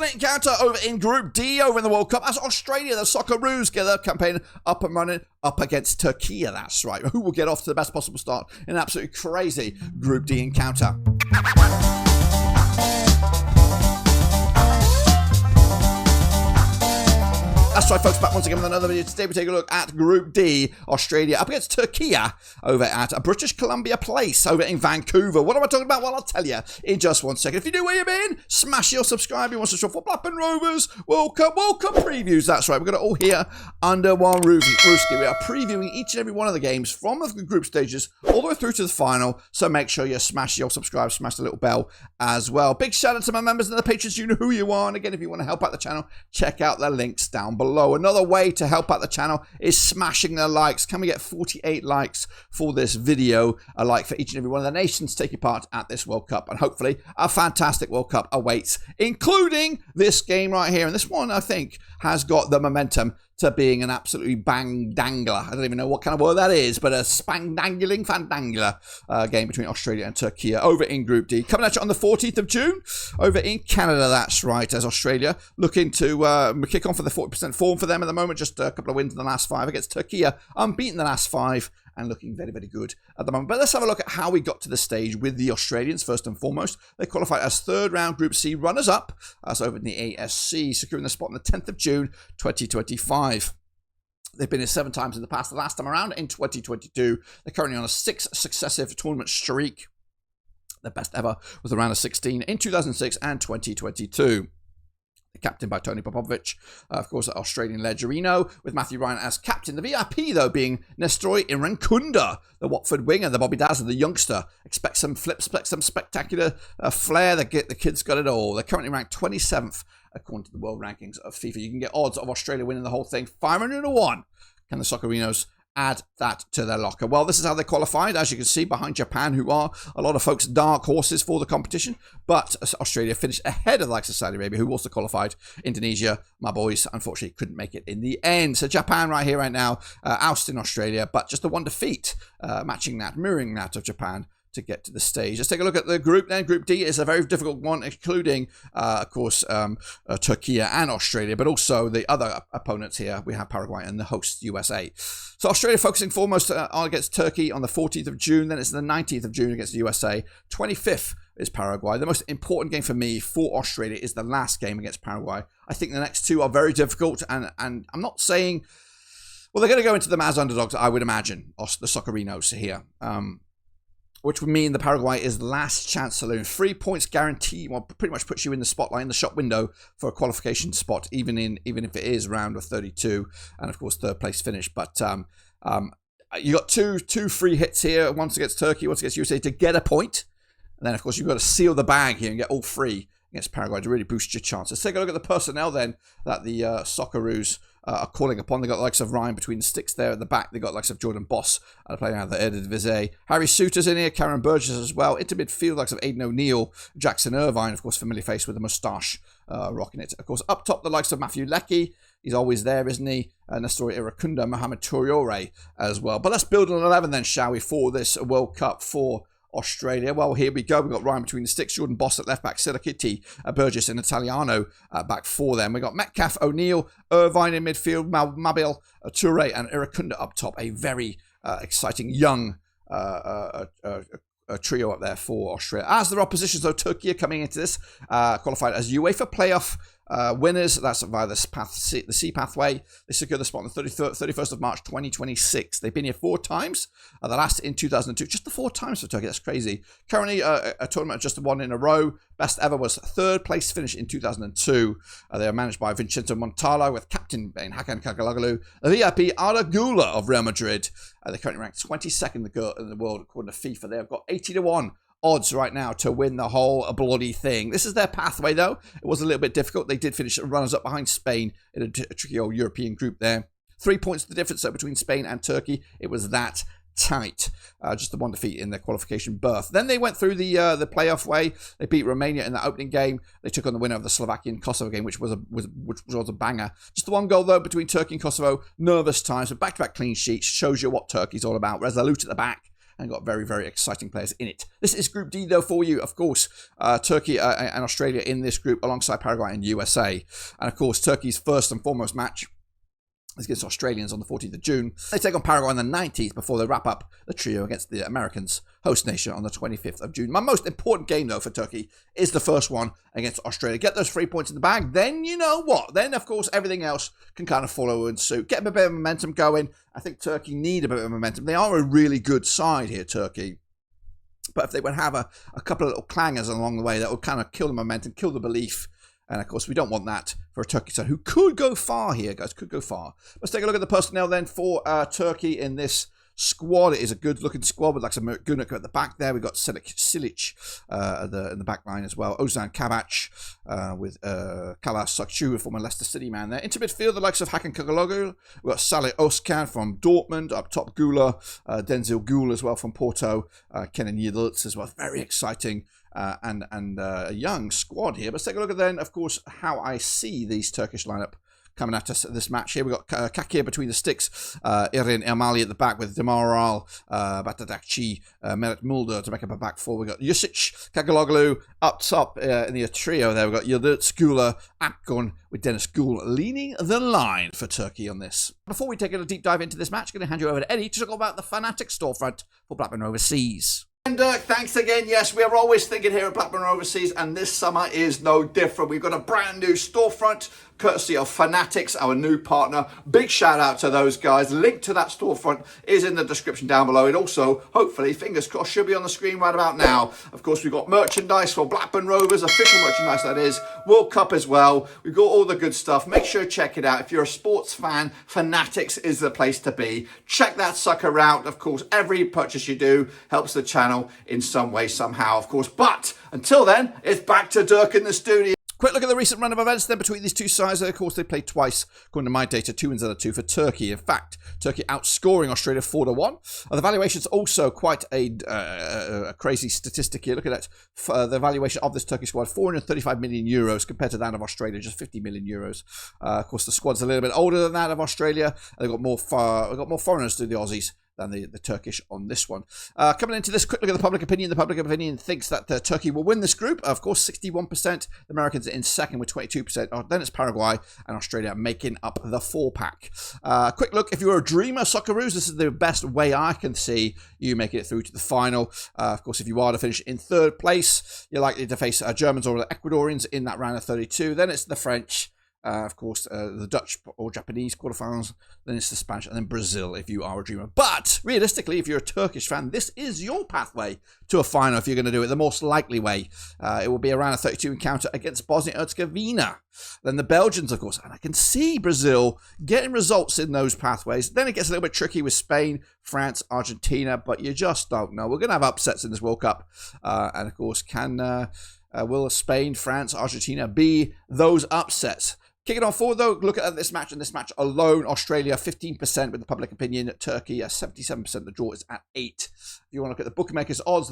Encounter over in Group D over in the World Cup as Australia, the Socceroos, get their campaign up and running up against Turkey. That's right. Who will get off to the best possible start in an absolutely crazy Group D encounter? That's right, folks, back once again with another video. Today we take a look at Group D, Australia up against Turkey over at British Columbia Place over in Vancouver. What am I talking about? Well, I'll tell you in just 1 second. If you know where you've been, smash your subscribe. You want to show for Blackburn Rovers World Cup previews. That's right, we've got it all here under one roof. We are previewing each and every one of the games from the group stages all the way through to the final. So make sure you smash your subscribe, smash the little bell as well. Big shout out to my members and the patrons. You know who you are. And again, if you want to help out the channel, check out the links down below. Another way to help out the channel is smashing the likes. Can we get 48 likes for this video? A like for each and every one of the nations taking part at this World Cup. And hopefully a fantastic World Cup awaits, including this game right here. And this one, I think, has got the momentum to being an absolutely bang-dangler. I don't even know what kind of word that is, but a spang-dangling, fan-dangler game between Australia and Turkey over in Group D. Coming at you on the 14th of June over in Canada, that's right, as Australia looking to kick on for the 40% form for them at the moment. Just a couple of wins in the last 5 against Turkey, unbeaten the last 5 and looking very, very good at the moment. But let's have a look at how we got to the stage with the Australians, first and foremost. They qualified as third round Group C runners-up, as over in the ASC, securing the spot on the 10th of June, 2025. They've been here 7 times in the past. The last time around in 2022. They're currently on a 6 successive tournament streak. Their best ever was a round of 16 in 2006 and 2022. Captain by Tony Popovic, of course, Australian Legerino, with Matthew Ryan as captain. The VIP, though, being Nestroy Irankunda, the Watford winger, the Bobby Dazzler, the youngster. Expect some flips, expect some spectacular flair. The kid's got it all. They're currently ranked 27th, according to the world rankings of FIFA. You can get odds of Australia winning the whole thing, 501. Can the Soccerinos add that to their locker? Well, this is how they qualified, as you can see, behind Japan, who are a lot of folks' dark horses for the competition. But Australia finished ahead of the likes of Saudi Arabia, who also qualified. Indonesia, my boys, unfortunately couldn't make it in the end. So Japan right here, right now, ousting Australia, but just the one defeat, matching that, mirroring that of Japan to get to the stage. Let's take a look at the group then. Group D is a very difficult one, including, of course, Turkey and Australia, but also the other opponents here. We have Paraguay and the host USA. So Australia focusing foremost on against Turkey on the 14th of June. Then it's the 19th of June against the USA. 25th is Paraguay. The most important game for me for Australia is the last game against Paraguay. I think the next 2 are very difficult, and I'm not saying, well, they're going to go into them as underdogs, I would imagine, the Soccerinos here. Which would mean the Paraguay is last chance saloon. 3 points guarantee, well, pretty much puts you in the spotlight, in the shop window for a qualification spot, even if it is round of 32, and of course third place finish. But you got two free hits here, once against Turkey, once against USA to get a point, and then of course you've got to seal the bag here and get all 3 against Paraguay to really boost your chances. Take a look at the personnel then that the Socceroos are calling upon. They got the likes of Ryan between the sticks there at the back. They got the likes of Jordan Boss playing out of the Eredivisie. Harry Souttar's in here, Karen Burgess as well. Into midfield, likes of Aidan O'Neill, Jackson Irvine, of course, familiar face with a moustache, rocking it. Of course, up top, the likes of Matthew Leckie. He's always there, isn't he? Nestor Irakunda, Mohamed Traore as well. But let's build an 11 then, shall we, for this World Cup for Australia. Well, here we go. We've got Ryan between the sticks, Jordan Boss at left back, Silakiti, Burgess and Italiano back 4 then. We've got Metcalf, O'Neill, Irvine in midfield, Mabil, Toure and Irakunda up top. A very exciting young trio up there for Australia. As their oppositions, though, Turkey are coming into this, qualified as UEFA playoff winners. That's via the C pathway. They secured the spot on the 31st of March 2026. They've been here 4 times. The last in 2002. Just the 4 times for Turkey. That's crazy. Currently, a tournament just 1 in a row. Best ever was 3rd place finish in 2002. They are managed by Vincenzo Montala with captain Hakan Çalhanoğlu. The VIP Arda Güler of Real Madrid. They're currently ranked 22nd in the world according to FIFA. They have got 80-1 odds right now to win the whole bloody thing. This is their pathway, though. It was a little bit difficult. They did finish runners-up behind Spain in a tricky old European group there. 3 points the difference between Spain and Turkey. It was that tight. Just the 1 defeat in their qualification berth. Then they went through the playoff way. They beat Romania in the opening game. They took on the winner of the Slovakian-Kosovo game, which was a banger. Just the 1 goal, though, between Turkey and Kosovo. Nervous times. So back-to-back clean sheets shows you what Turkey's all about. Resolute at the back. and got very, very exciting players in it. This is Group D, though, for you. Of course, Turkey and Australia in this group alongside Paraguay and USA. And, of course, Turkey's first and foremost match is against Australians on the 14th of June. They take on Paraguay on the 19th before they wrap up the trio against the Americans, host nation, on the 25th of June. My most important game, though, for Turkey is the first one against Australia. Get those 3 points in the bag, then you know what? Then, of course, everything else can kind of follow in suit. Get a bit of momentum going. I think Turkey need a bit of momentum. They are a really good side here, Turkey. But if they would have a couple of little clangers along the way, that would kind of kill the momentum, kill the belief. And, of course, we don't want that for a Turkey side who could go far here, guys, could go far. Let's take a look at the personnel then for Turkey in this squad. It is a good-looking squad with like some Gunuk at the back there. We've got Silic in the back line as well. Ozan Kabak with Kalas Sakcu, former Leicester City man there. Into midfield, the likes of Hakan Çalhanoğlu. We've got Salih Özcan from Dortmund. Up top, Gula. Denzil Gül as well from Porto. Kenan Yıldız as well. Very exciting. And a young squad here. But let's take a look at then, of course, how I see these Turkish lineup coming at us at this match here. We've got Kakir between the sticks, Irin Ermali at the back with Demiral, Batadakci, Meret Mulder to make up a back four. We've got Jusic, Çalhanoğlu up top in the trio there. We've got Yıldız, Gula, Akgun with Dennis Gül leading the line for Turkey on this. Before we take a deep dive into this match, I'm going to hand you over to Eddie to talk about the Fanatic storefront for Blackburn Overseas. And Dirk, thanks again. Yes, we are always thinking here at Blackburn Overseas, and this summer is no different. We've got a brand new storefront, courtesy of Fanatics, our new partner. Big shout out to those guys. Link to that storefront is in the description down below. It also, hopefully, fingers crossed, should be on the screen right about now. Of course, we've got merchandise for Blackburn Rovers, official merchandise that is, World Cup as well. We've got all the good stuff. Make sure to check it out. If you're a sports fan, Fanatics is the place to be. Check that sucker out. Of course, every purchase you do helps the channel in some way, somehow, of course. But until then, it's back to Dirk in the studio. Quick look at the recent run of events then between these two sides. Of course, they played twice, according to my data, 2 wins out of 2 for Turkey. In fact, Turkey outscoring Australia 4-1. The valuation's also quite a crazy statistic here. Look at that. The valuation of this Turkish squad, 435 million euros compared to that of Australia, just 50 million euros. Of course, the squad's a little bit older than that of Australia. They've got more foreigners to the Aussies than the Turkish on this one. Coming into this, quick look at the public opinion. The public opinion thinks that Turkey will win this group. Of course, 61%. The Americans in second with 22%. Then it's Paraguay and Australia making up the 4-pack. Quick look, if you're a dreamer, Socceroos, this is the best way I can see you making it through to the final. Of course, if you are to finish in 3rd place, you're likely to face Germans or the Ecuadorians in that round of 32. Then it's the French. Of course, the Dutch or Japanese quarterfinals, then it's the Spanish, and then Brazil if you are a dreamer. But realistically, if you're a Turkish fan, this is your pathway to a final if you're going to do it the most likely way. It will be around a 32 encounter against Bosnia-Herzegovina. Then the Belgians, of course, and I can see Brazil getting results in those pathways. Then it gets a little bit tricky with Spain, France, Argentina, but you just don't know. We're going to have upsets in this World Cup. And of course, will Spain, France, Argentina be those upsets? Kicking on forward, though, look at this match, and this match alone, Australia 15% with the public opinion, Turkey 77%, the draw is at 8. If you want to look at the bookmakers' odds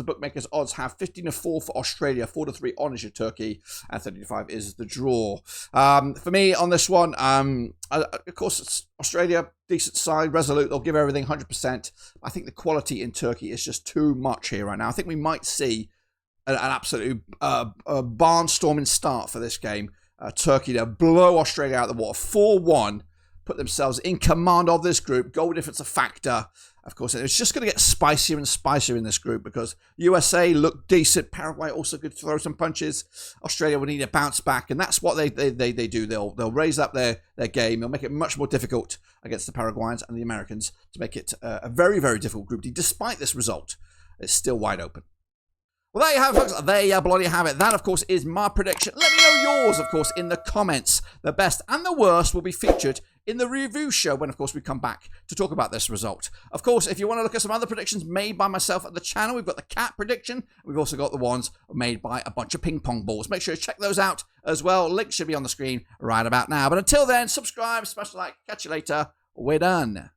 have 15-4 for Australia, 4-3 on is your Turkey, and 30-5 is the draw. For me, on this one, of course, it's Australia, decent side, resolute, they'll give everything 100%. I think the quality in Turkey is just too much here right now. I think we might see an absolute barnstorming start for this game. Turkey to blow Australia out of the water 4-1, put themselves in command of this group. Goal difference a factor. Of course, it's just going to get spicier and spicier in this group because USA look decent. Paraguay also could throw some punches. Australia will need a bounce back, and that's what they do. They'll raise up their game. They'll make it much more difficult against the Paraguayans and the Americans to make it a very, very difficult group D. Despite this result, it's still wide open. Well, there you have it, folks. There you bloody have it. That, of course, is my prediction. Let me know yours, of course, in the comments. The best and the worst will be featured in the review show when, of course, we come back to talk about this result. Of course, if you want to look at some other predictions made by myself at the channel, we've got the cat prediction. We've also got the ones made by a bunch of ping pong balls. Make sure to check those out as well. Link should be on the screen right about now. But until then, subscribe, smash the like. Catch you later. We're done.